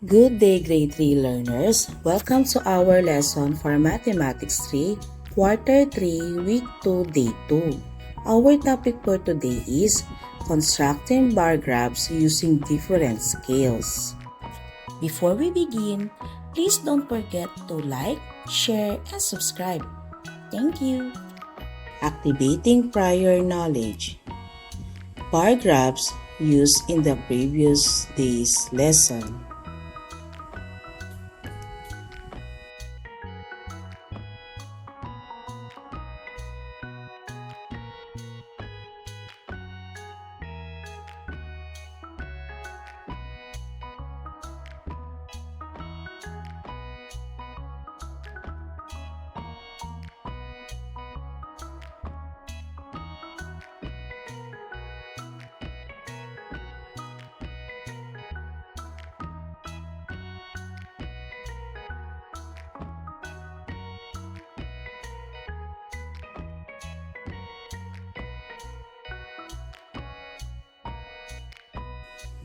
Good day, grade 3 learners. Welcome to our lesson for Mathematics 3, Quarter 3, Week 2, Day 2. Our topic for today is constructing bar graphs using different scales. Before we begin, please don't forget to like, share, and subscribe. Thank you. Activating prior knowledge. Bar graphs used in the previous day's lesson.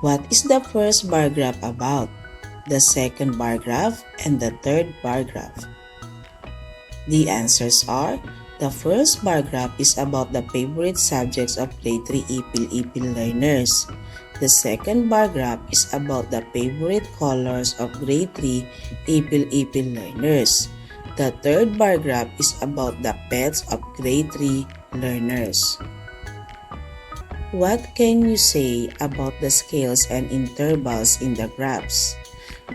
What is the first bar graph about? The second bar graph and the third bar graph? The answers are: the first bar graph is about the favorite subjects of grade 3 ipil-ipil learners. The second bar graph is about the favorite colors of grade 3 ipil-ipil learners. The third bar graph is about the pets of grade 3 learners. What can you say about the scales and intervals in the graphs?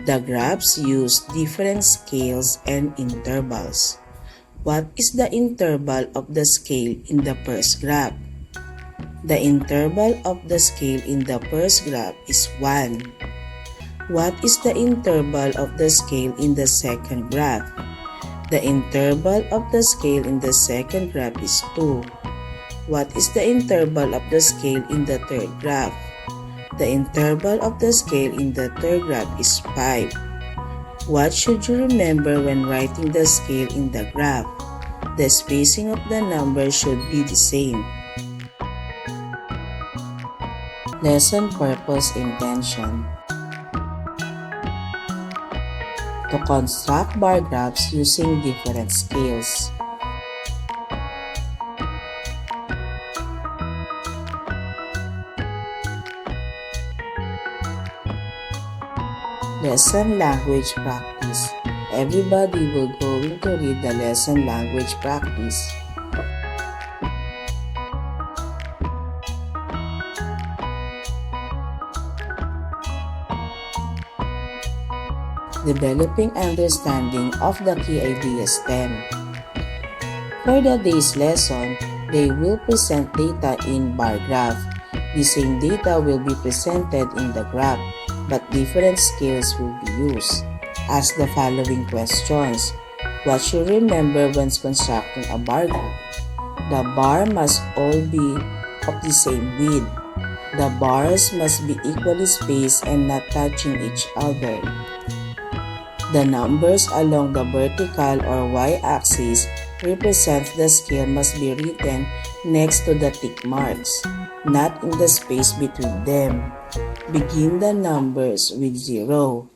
The graphs use different scales and intervals. What is the interval of the scale in the first graph? The interval of the scale in the first graph is 1. What is the interval of the scale in the second graph? The interval of the scale in the second graph is 2. What is the interval of the scale in the third graph? The interval of the scale in the third graph is 5. What should you remember when writing the scale in the graph? The spacing of the numbers should be the same. Lesson purpose intention. To construct bar graphs using different scales. Lesson language practice. Everybody will going to read the lesson language practice. Developing understanding of the key ideas STEM. For the day's lesson, they will present data in bar graph. The same data will be presented in the graph, but different scales will be used. Ask the following questions. What should you remember when constructing a bar graph? The bar must all be of the same width. The bars must be equally spaced and not touching each other. The numbers along the vertical or y-axis represents the scale must be written next to the tick marks, not in the space between them. Begin the numbers with 0.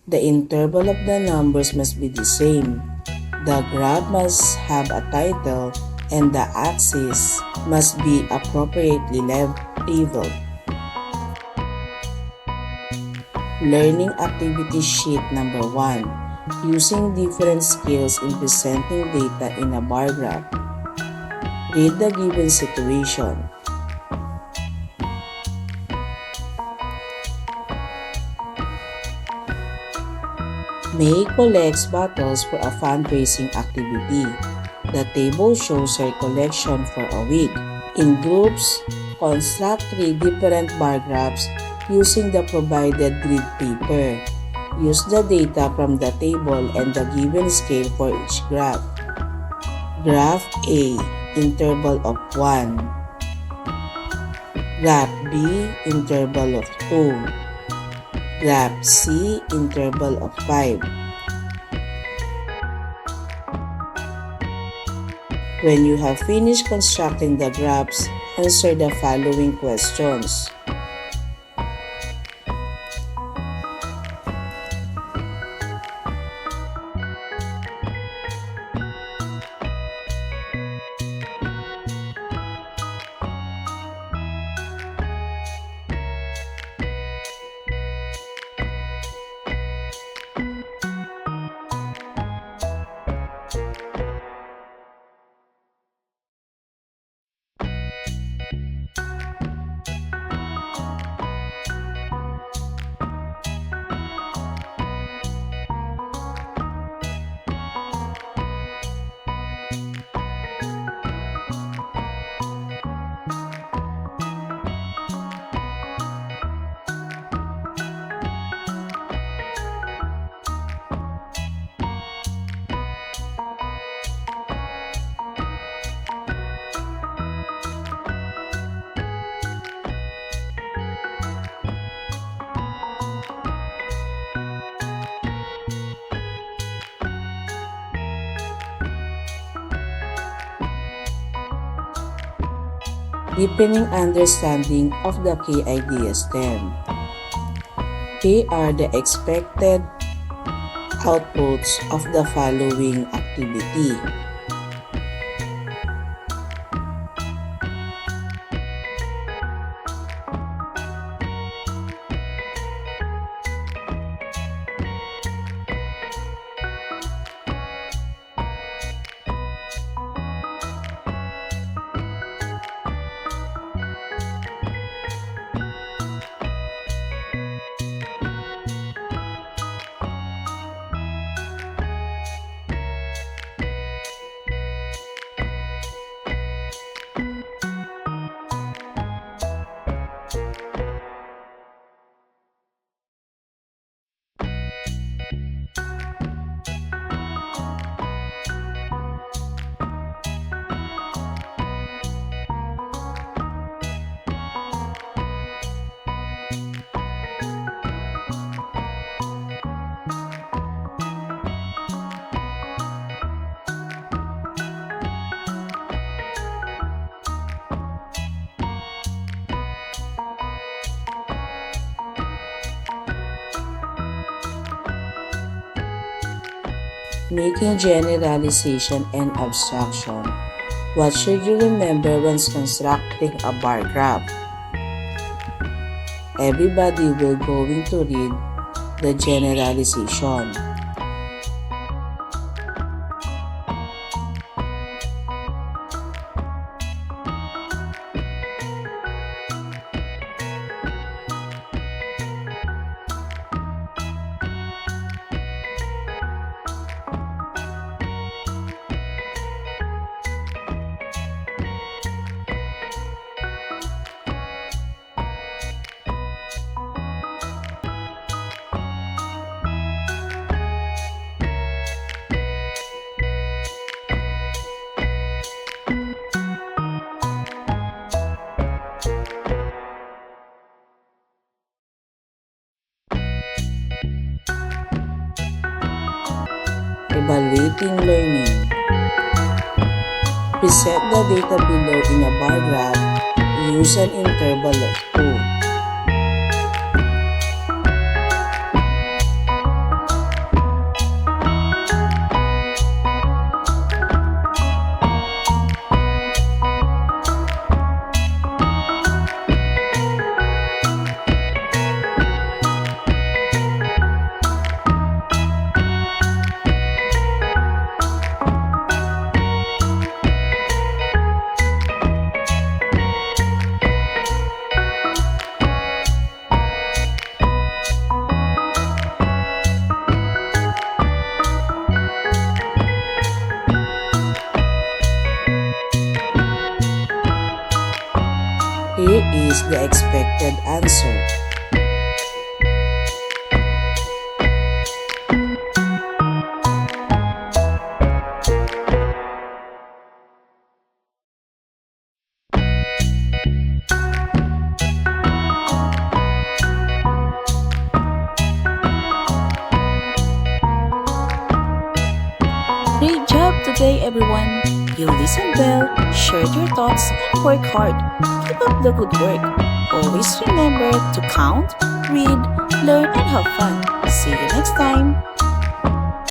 The interval of the numbers must be the same. The graph must have a title and the axis must be appropriately leveled. Learning activity sheet number 1. Using different scales in presenting data in a bar graph. Read the given situation. May collects bottles for a fundraising activity. The table shows her collection for a week. In groups, construct 3 different bar graphs using the provided grid paper. Use the data from the table and the given scale for each graph. Graph A, interval of 1. Graph B, interval of 2. Graph C, interval of 5. When you have finished constructing the graphs, answer the following questions. deepening understanding of the key ideas 10. K are the expected outputs of the following activity. Making generalization and abstraction. What should you remember when constructing a bar graph? Everybody will going to read the generalization. Evaluating learning. Present the data below in a bar graph. Use an interval of 2. Here is the expected answer. Great job today, everyone! You listened well, shared your thoughts, and worked hard. Keep up the good work. Always remember to count, read, learn, and have fun. See you next time!